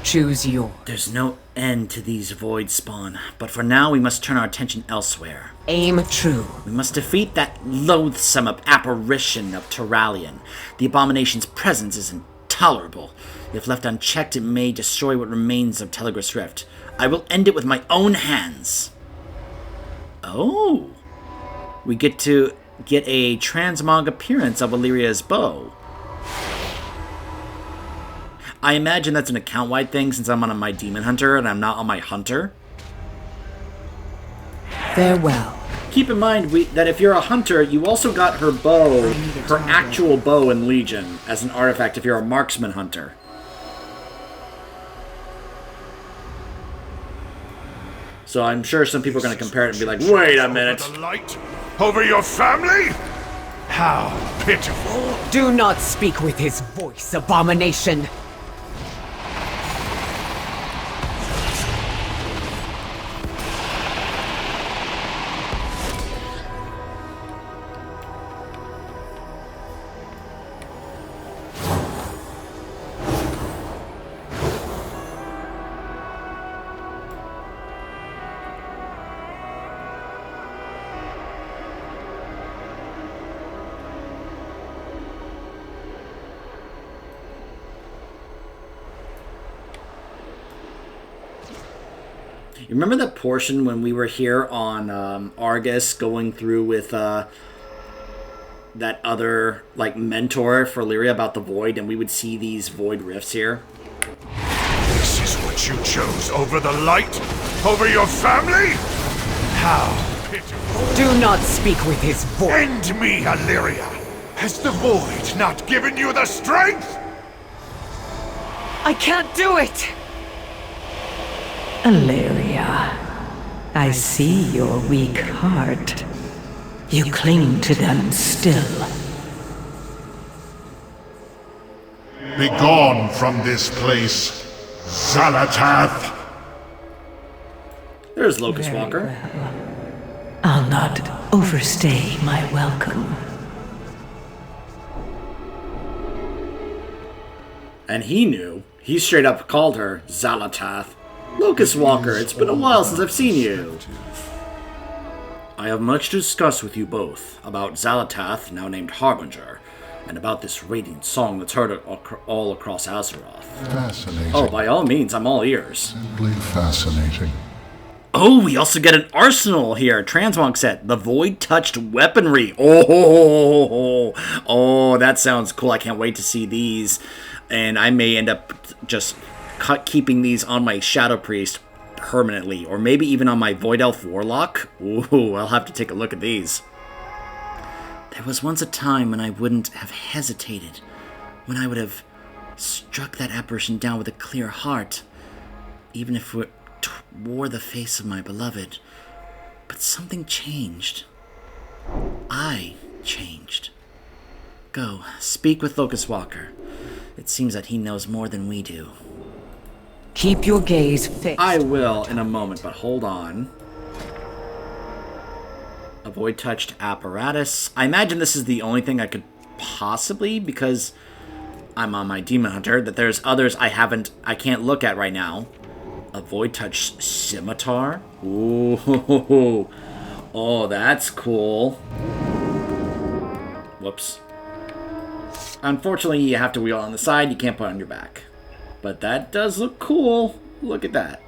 Choose yours. There's no end to these void spawn, but for now we must turn our attention elsewhere. Aim true. We must defeat that loathsome apparition of Terralion. The abomination's presence is intolerable. If left unchecked, it may destroy what remains of Telegra's Rift. I will end it with my own hands. Oh. We get to get a transmog appearance of Illyria's bow. I imagine that's an account-wide thing since I'm on my Demon Hunter and I'm not on my Hunter. Farewell. Keep in mind that if you're a Hunter, you also got her bow, her actual bow in Legion, as an artifact if you're a Marksman Hunter. So I'm sure some people are going to compare it and be like, wait a minute. Over the light? Over your family? How pitiful. Do not speak with his voice, abomination. You remember that portion when we were here on Argus going through with that other like mentor for Illyria about the Void, and we would see these Void rifts here? This is what you chose over the light? Over your family? How pitiful. Do not speak with his voice. End me, Illyria! Has the Void not given you the strength? I can't do it! Illyria, I see your weak heart. You cling to them still. Begone from this place, Zalatath! There's Locust Very Walker. well. I'll not overstay my welcome. And he knew. He straight up called her Zalatath. Locust Walker, it's been a while since I've seen you. I have much to discuss with you both about Zalatath, now named Harbinger, and about this radiant song that's heard all across Azeroth. Fascinating. Oh, by all means, I'm all ears. Simply fascinating. Oh, we also get an arsenal here. Transmog set. The Void-Touched Weaponry. Oh, that sounds cool. I can't wait to see these. And I may end up just keeping these on my Shadow Priest permanently. Or maybe even on my Void Elf Warlock. Ooh, I'll have to take a look at these. There was once a time when I wouldn't have hesitated. When I would have struck that apparition down with a clear heart. Even if it wore the face of my beloved. But something changed. I changed. Go, speak with Locust Walker. It seems that he knows more than we do. Keep your gaze fixed. I will in a moment, but hold on. A Void-Touched Apparatus. I imagine this is the only thing I could possibly, because I'm on my Demon Hunter, that there's others I can't look at right now. A Void-Touched Scimitar? Ooh. Oh, that's cool. Whoops. Unfortunately, you have to wheel on the side. You can't put it on your back. But that does look cool. Look at that.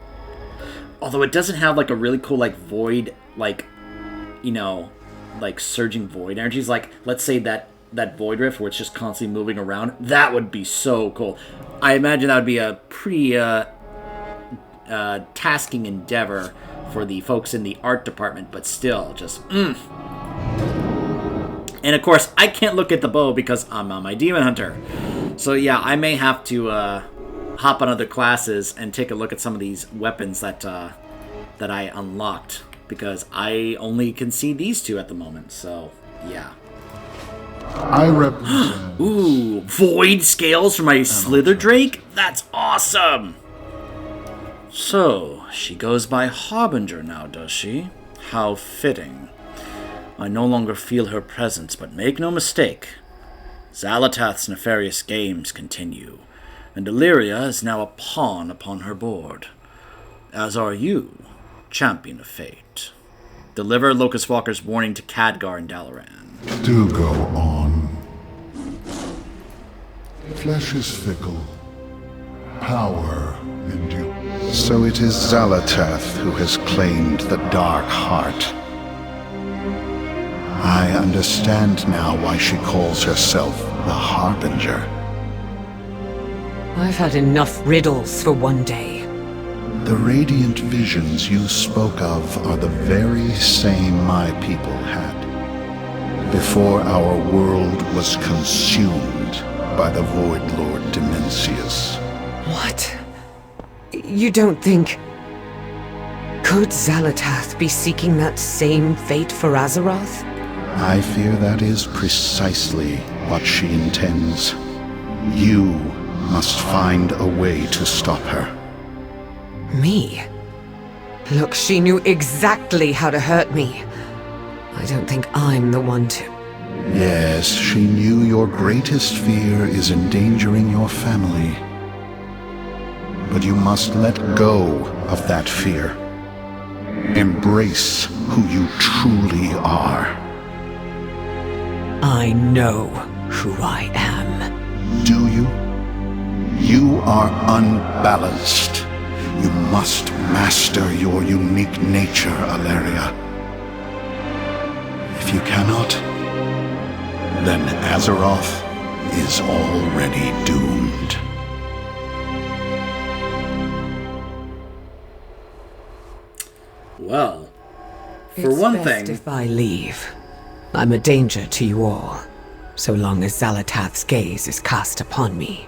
Although it doesn't have like a really cool like void, like, you know, like surging void energies. Like, let's say that Void Rift where it's just constantly moving around. That would be so cool. I imagine that would be a pretty tasking endeavor for the folks in the art department, but still, just And of course, I can't look at the bow because I'm on my Demon Hunter. So yeah, I may have to hop on other classes and take a look at some of these weapons that I unlocked, because I only can see these two at the moment. So yeah. I represent... Ooh, Void Scales for my Slither Drake? That's awesome! So, she goes by Harbinger now, does she? How fitting. I no longer feel her presence, but make no mistake. Xalatath's nefarious games continue, and Illyria is now a pawn upon her board. As are you, champion of fate. Deliver Locust Walker's warning to Khadgar and Dalaran. Do go on. Flesh is fickle. Power endures. So it is Xalatath who has claimed the Dark Heart. I understand now why she calls herself the Harbinger. I've had enough riddles for one day. The radiant visions you spoke of are the very same my people had. Before our world was consumed by the Void Lord Dimensius. What? You don't think... Could Xalatath be seeking that same fate for Azeroth? I fear that is precisely what she intends. You must find a way to stop her. Me? Look, she knew exactly how to hurt me. I don't think I'm the one to... Yes, she knew your greatest fear is endangering your family. But you must let go of that fear. Embrace who you truly are. I know who I am. Do you? You are unbalanced. You must master your unique nature, Alleria. If you cannot, then Azeroth is already doomed. Well, for one thing... if I leave. I'm a danger to you all, so long as Xalatath's gaze is cast upon me.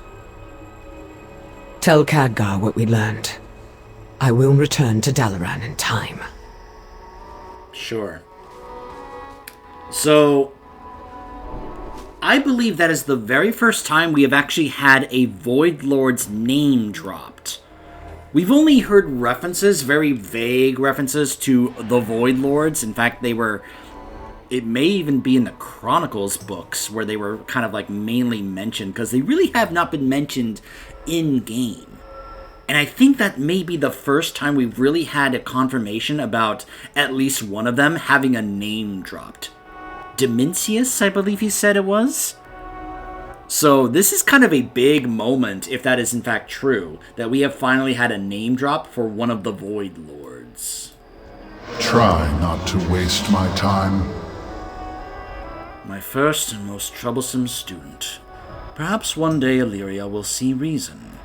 Tell Khadgar what we learned. I will return to Dalaran in time. Sure. So, I believe that is the very first time we have actually had a Void Lord's name dropped. We've only heard references, very vague references to the Void Lords. In fact, they were... It may even be in the Chronicles books where they were kind of like mainly mentioned, because they really have not been mentioned in-game. And I think that may be the first time we've really had a confirmation about at least one of them having a name dropped. Dimensius, I believe he said it was? So this is kind of a big moment, if that is in fact true, that we have finally had a name drop for one of the Void Lords. Try not to waste my time. My first and most troublesome student. Perhaps one day Illyria will see reason.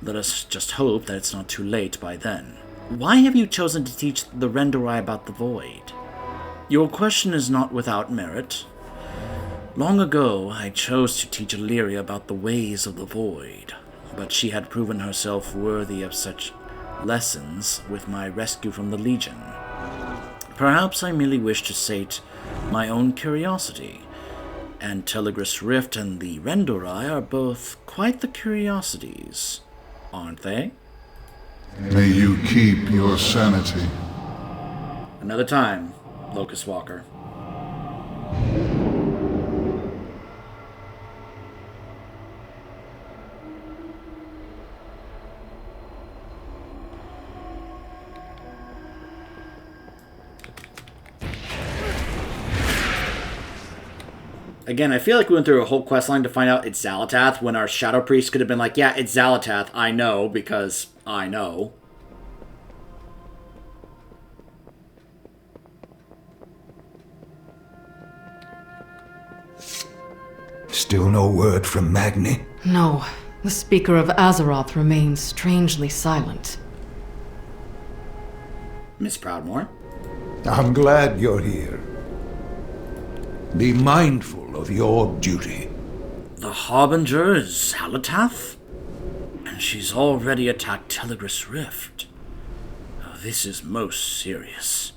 Let us just hope that it's not too late by then. Why have you chosen to teach the Renderai about the Void? Your question is not without merit. Long ago, I chose to teach Illyria about the ways of the Void, but she had proven herself worthy of such lessons with my rescue from the Legion. Perhaps I merely wish to sate my own curiosity, and Telegrus Rift and the Renderai are both quite the curiosities, aren't they? May you keep your sanity. Another time, Locust Walker. Again, I feel like we went through a whole questline to find out it's Xalatath, when our Shadow Priest could have been like, yeah, it's Xalatath, I know, because I know. Still no word from Magni? No. The Speaker of Azeroth remains strangely silent. Miss Proudmoore? I'm glad you're here. Be mindful of your duty. The Harbinger is Xalatath? And she's already attacked Telegrus Rift. Oh, this is most serious.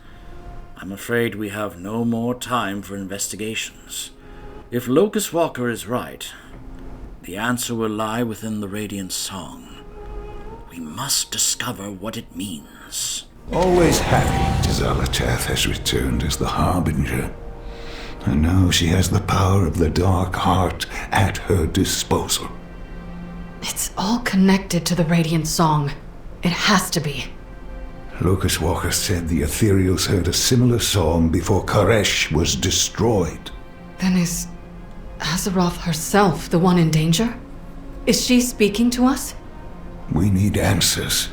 I'm afraid we have no more time for investigations. If Locust Walker is right, the answer will lie within the Radiant Song. We must discover what it means. Always happy Xalatath has returned as the Harbinger. I know she has the power of the Dark Heart at her disposal. It's all connected to the Radiant Song. It has to be. Locust Walker said the Ethereals heard a similar song before Koresh was destroyed. Then is Azeroth herself the one in danger? Is she speaking to us? We need answers.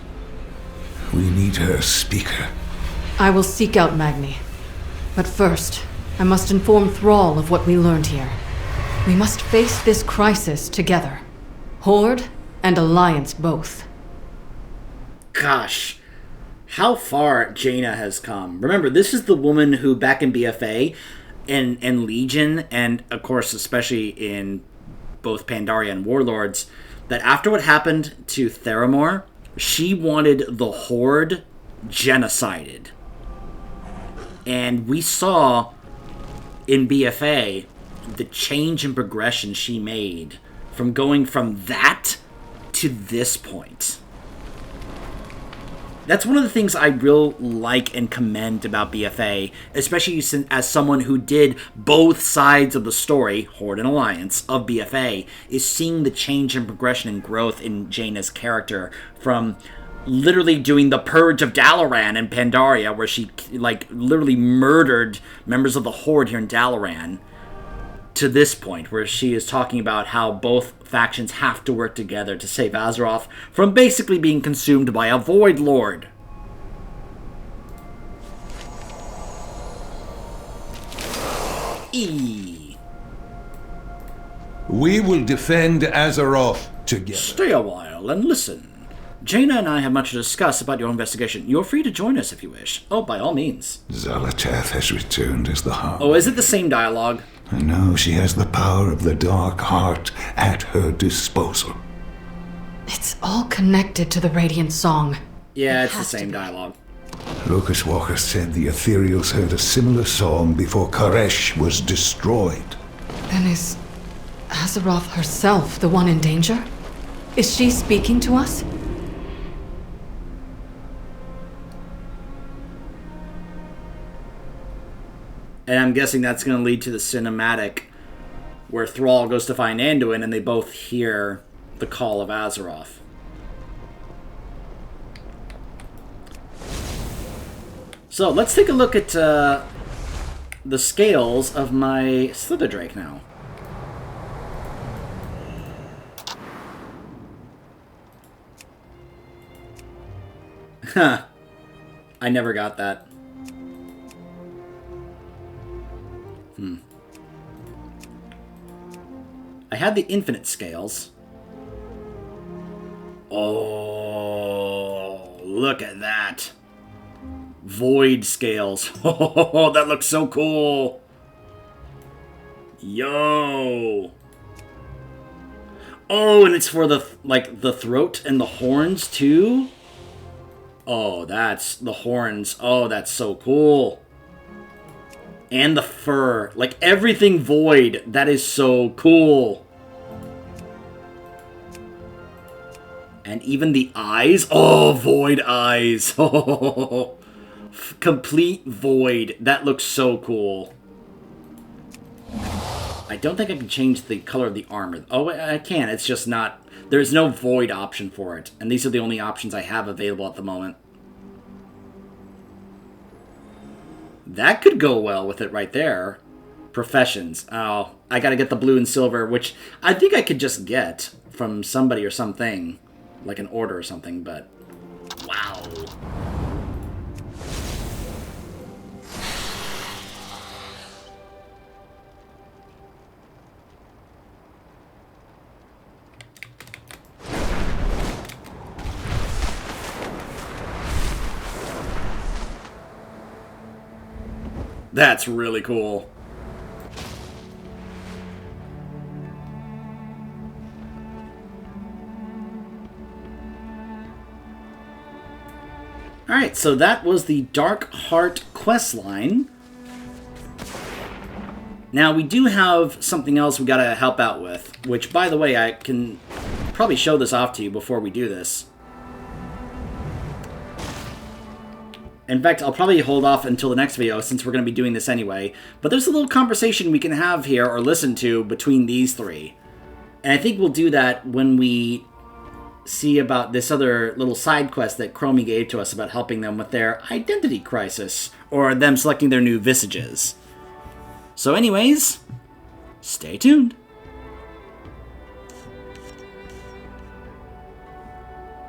We need her speaker. I will seek out Magni. But first, I must inform Thrall of what we learned here. We must face this crisis together. Horde and Alliance both. Gosh, how far Jaina has come. Remember, this is the woman who back in BFA and Legion, and of course especially in both Pandaria and Warlords, that after what happened to Theramore, she wanted the Horde genocided. And we saw in BFA the change in progression she made from going from that to this point. That's one of the things I real like and commend about BFA, especially as someone who did both sides of the story, Horde and Alliance, of BFA, is seeing the change in progression and growth in Jaina's character from literally doing the Purge of Dalaran in Pandaria, where she literally murdered members of the Horde here in Dalaran, to this point where she is talking about how both factions have to work together to save Azeroth from basically being consumed by a Void Lord. We will defend Azeroth together. Stay a while and listen. Jaina and I have much to discuss about your investigation. You're free to join us if you wish. Oh, by all means. Xalatath has returned as the Heart. Oh, is it the same dialogue? I know she has the power of the Dark Heart at her disposal. It's all connected to the Radiant Song. Yeah, it's the same dialogue. Locust Walker said the Ethereals heard a similar song before Koresh was destroyed. Then is Azeroth herself the one in danger? Is she speaking to us? And I'm guessing that's going to lead to the cinematic where Thrall goes to find Anduin and they both hear the call of Azeroth. So let's take a look at the scales of my Slither Drake now. Huh. I never got that. I had the infinite scales. Oh, look at that. Void scales. Oh, that looks so cool. Yo. Oh, and it's for the, like, the throat and the horns, too? Oh, that's the horns. Oh, that's so cool. And the fur. Like, everything void. That is so cool. And even the eyes. Oh, void eyes. Oh, complete void. That looks so cool. I don't think I can change the color of the armor. Oh, I can. It's just not... There's no void option for it. And these are the only options I have available at the moment. That could go well with it right there. Professions. Oh, I gotta get the blue and silver, which I think I could just get from somebody or something. Like an order or something, but... Wow. That's really cool. Alright, so that was the Dark Heart questline. Now, we do have something else we gotta help out with, which, by the way, I can probably show this off to you before we do this. In fact, I'll probably hold off until the next video since we're going to be doing this anyway. But there's a little conversation we can have here or listen to between these three. And I think we'll do that when we see about this other little side quest that Chromie gave to us about helping them with their identity crisis. Or them selecting their new visages. So anyways, stay tuned.